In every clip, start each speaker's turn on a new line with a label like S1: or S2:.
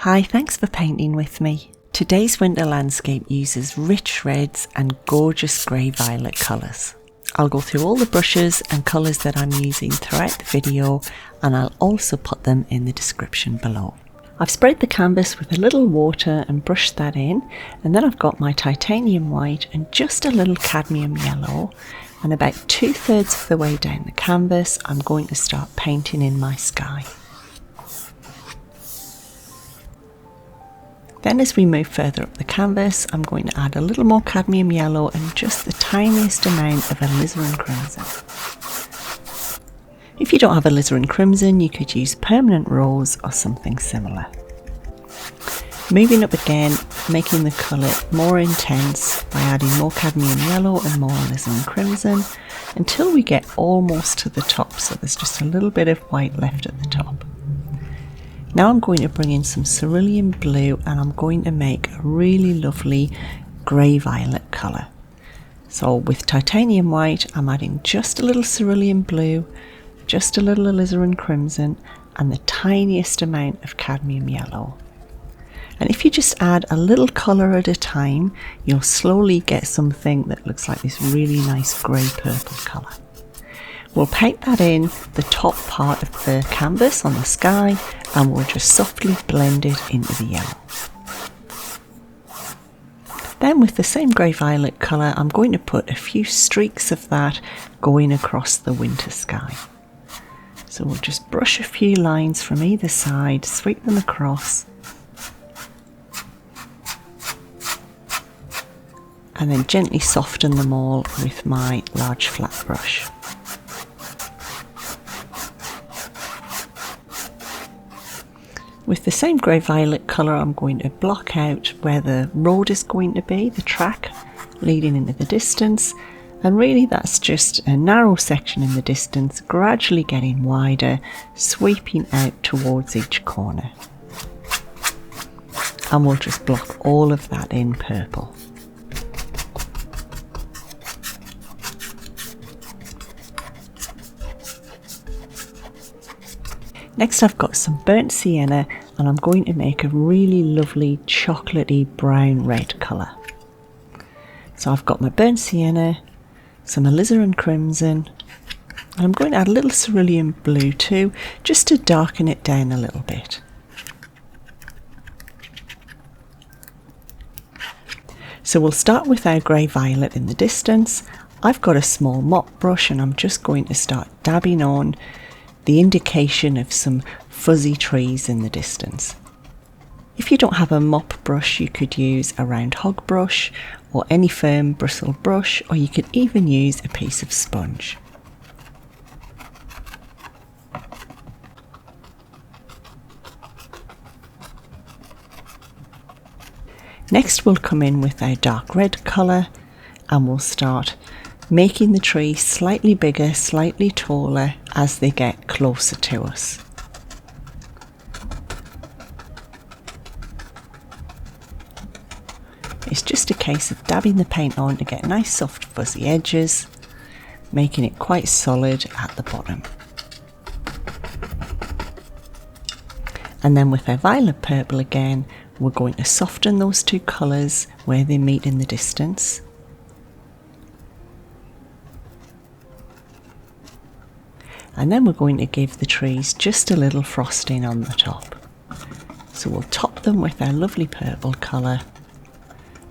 S1: Hi, thanks for painting with me. Today's winter landscape uses rich reds and gorgeous grey-violet colours. I'll go through all the brushes and colours that I'm using throughout the video, and I'll also put them in the description below. I've sprayed the canvas with a little water and brushed that in, and then I've got my titanium white and just a little cadmium yellow, and about 2/3 of the way down the canvas I'm going to start painting in my sky. Then as we move further up the canvas, I'm going to add a little more cadmium yellow and just the tiniest amount of alizarin crimson. If you don't have alizarin crimson, you could use permanent rose or something similar. Moving up again, making the colour more intense by adding more cadmium yellow and more alizarin crimson until we get almost to the top, so there's just a little bit of white left at the top. Now I'm going to bring in some cerulean blue and I'm going to make a really lovely grey-violet colour. So with titanium white, I'm adding just a little cerulean blue, just a little alizarin crimson and the tiniest amount of cadmium yellow. And if you just add a little colour at a time, you'll slowly get something that looks like this really nice grey-purple colour. We'll paint that in the top part of the canvas on the sky and we'll just softly blend it into the yellow. Then with the same grey-violet colour, I'm going to put a few streaks of that going across the winter sky. So we'll just brush a few lines from either side, sweep them across, and then gently soften them all with my large flat brush. With the same grey-violet colour, I'm going to block out where the road is going to be, the track leading into the distance, and really that's just a narrow section in the distance, gradually getting wider, sweeping out towards each corner. And we'll just block all of that in purple. Next I've got some burnt sienna and I'm going to make a really lovely chocolatey brown red colour. So I've got my burnt sienna, some alizarin crimson, and I'm going to add a little cerulean blue too, just to darken it down a little bit. So we'll start with our grey-violet in the distance. I've got a small mop brush and I'm just going to start dabbing on the indication of some fuzzy trees in the distance. If you don't have a mop brush, you could use a round hog brush or any firm bristle brush, or you could even use a piece of sponge. Next we'll come in with our dark red colour and we'll start making the tree slightly bigger, slightly taller as they get closer to us. It's just a case of dabbing the paint on to get nice soft fuzzy edges, making it quite solid at the bottom. And then with our violet purple again, we're going to soften those two colours where they meet in the distance. And then we're going to give the trees just a little frosting on the top. So we'll top them with our lovely purple colour,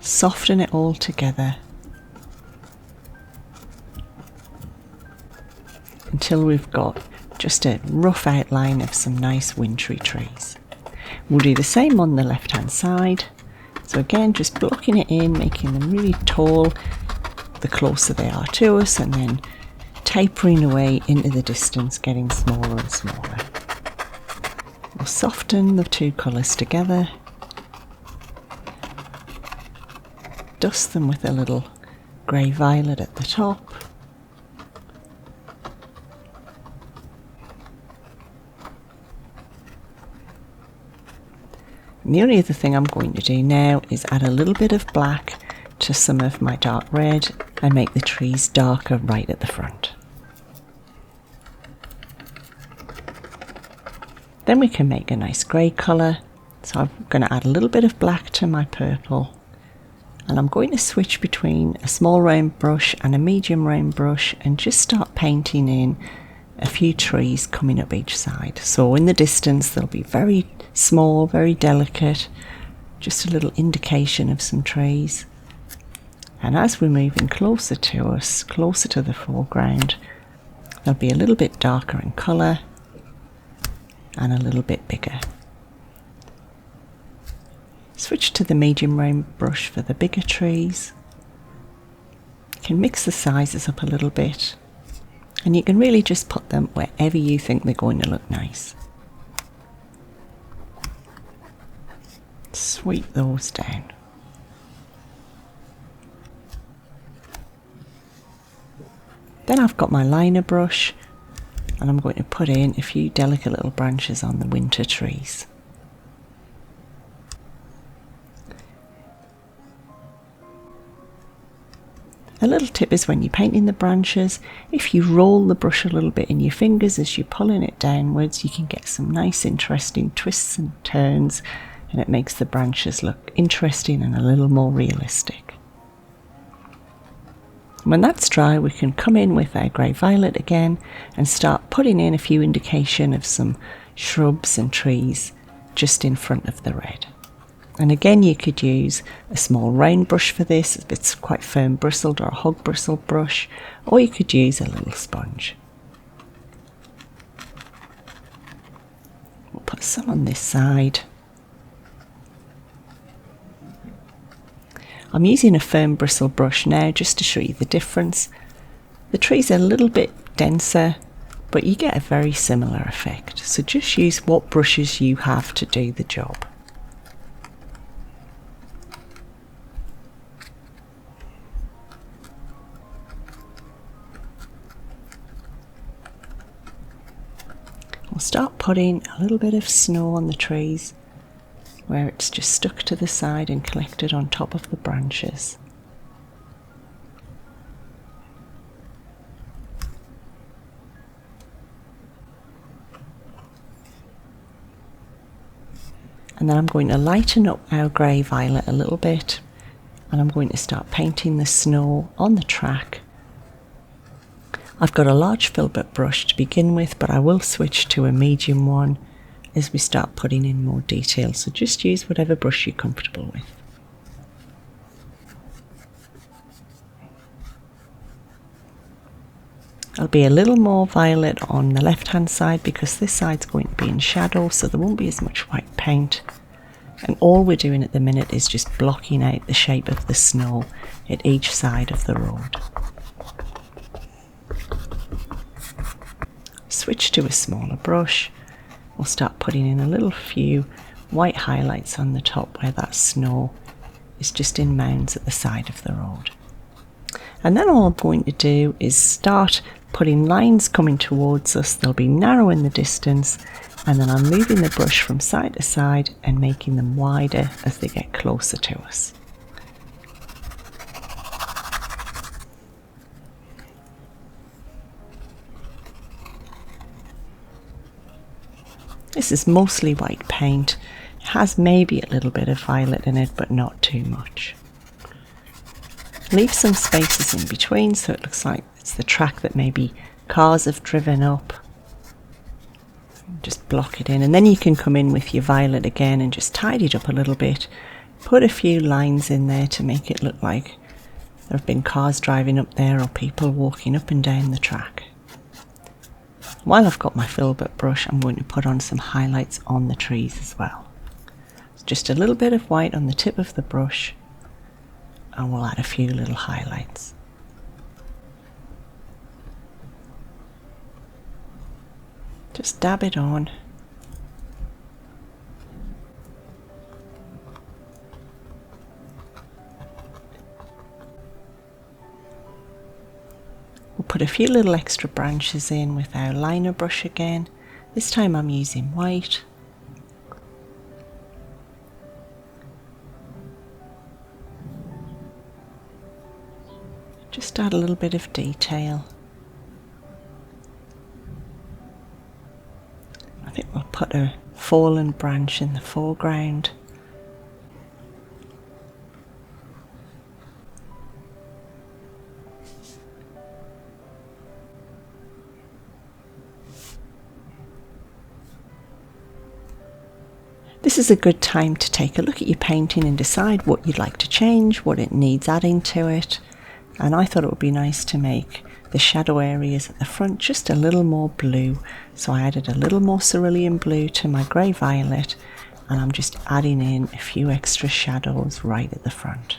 S1: soften it all together until we've got just a rough outline of some nice wintry trees. We'll do the same on the left hand side. So again, just blocking it in, making them really tall the closer they are to us, and then tapering away into the distance, getting smaller and smaller. We'll soften the two colours together, dust them with a little grey-violet at the top, and the only other thing I'm going to do now is add a little bit of black to some of my dark red and make the trees darker right at the front. Then we can make a nice grey colour So I'm going to add a little bit of black to my purple, and I'm going to switch between a small round brush and a medium round brush and just start painting in a few trees coming up each side. So in the distance they'll be very small, very delicate, just a little indication of some trees. And as we're moving closer to us, closer to the foreground, they'll be a little bit darker in colour and a little bit bigger. Switch to the medium round brush for the bigger trees. You can mix the sizes up a little bit, and you can really just put them wherever you think they're going to look nice. Sweep those down. Then I've got my liner brush, and I'm going to put in a few delicate little branches on the winter trees. A little tip is when you're painting the branches, if you roll the brush a little bit in your fingers as you're pulling it downwards, you can get some nice interesting twists and turns, and it makes the branches look interesting and a little more realistic. When that's dry, we can come in with our grey violet again and start putting in a few indication of some shrubs and trees just in front of the red. And again, you could use a small round brush for this if it's quite firm bristled, or a hog bristle brush, or you could use a little sponge. We'll put some on this side. I'm using a firm bristle brush now just to show you the difference. The trees are a little bit denser, but you get a very similar effect. So just use what brushes you have to do the job. We'll start putting a little bit of snow on the trees, where it's just stuck to the side and collected on top of the branches. And then I'm going to lighten up our grey violet a little bit, and I'm going to start painting the snow on the track. I've got a large filbert brush to begin with, but I will switch to a medium one as we start putting in more detail, so just use whatever brush you're comfortable with. I'll be a little more violet on the left hand side because this side's going to be in shadow, so there won't be as much white paint, and all we're doing at the minute is just blocking out the shape of the snow at each side of the road. Switch to a smaller brush. We'll start putting in a little few white highlights on the top where that snow is just in mounds at the side of the road. And then all I'm going to do is start putting lines coming towards us. They'll be narrow in the distance, and then I'm moving the brush from side to side and making them wider as they get closer to us. This is mostly white paint. It has maybe a little bit of violet in it, but not too much. Leave some spaces in between so it looks like it's the track that maybe cars have driven up. Just block it in, and then you can come in with your violet again and just tidy it up a little bit. Put a few lines in there to make it look like there have been cars driving up there or people walking up and down the track. While I've got my filbert brush, I'm going to put on some highlights on the trees as well. Just a little bit of white on the tip of the brush, and we'll add a few little highlights. Just dab it on. We'll put a few little extra branches in with our liner brush again. This time I'm using white. Just add a little bit of detail. I think we'll put a fallen branch in the foreground. This is a good time to take a look at your painting and decide what you'd like to change, what it needs adding to it. And I thought it would be nice to make the shadow areas at the front just a little more blue. So I added a little more cerulean blue to my grey violet, and I'm just adding in a few extra shadows right at the front.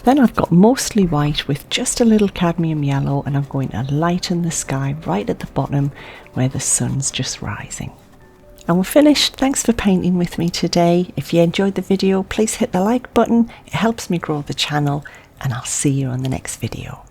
S1: Then I've got mostly white with just a little cadmium yellow, and I'm going to lighten the sky right at the bottom where the sun's just rising. And we're finished. Thanks for painting with me today. If you enjoyed the video, please hit the like button. It helps me grow the channel, and I'll see you on the next video.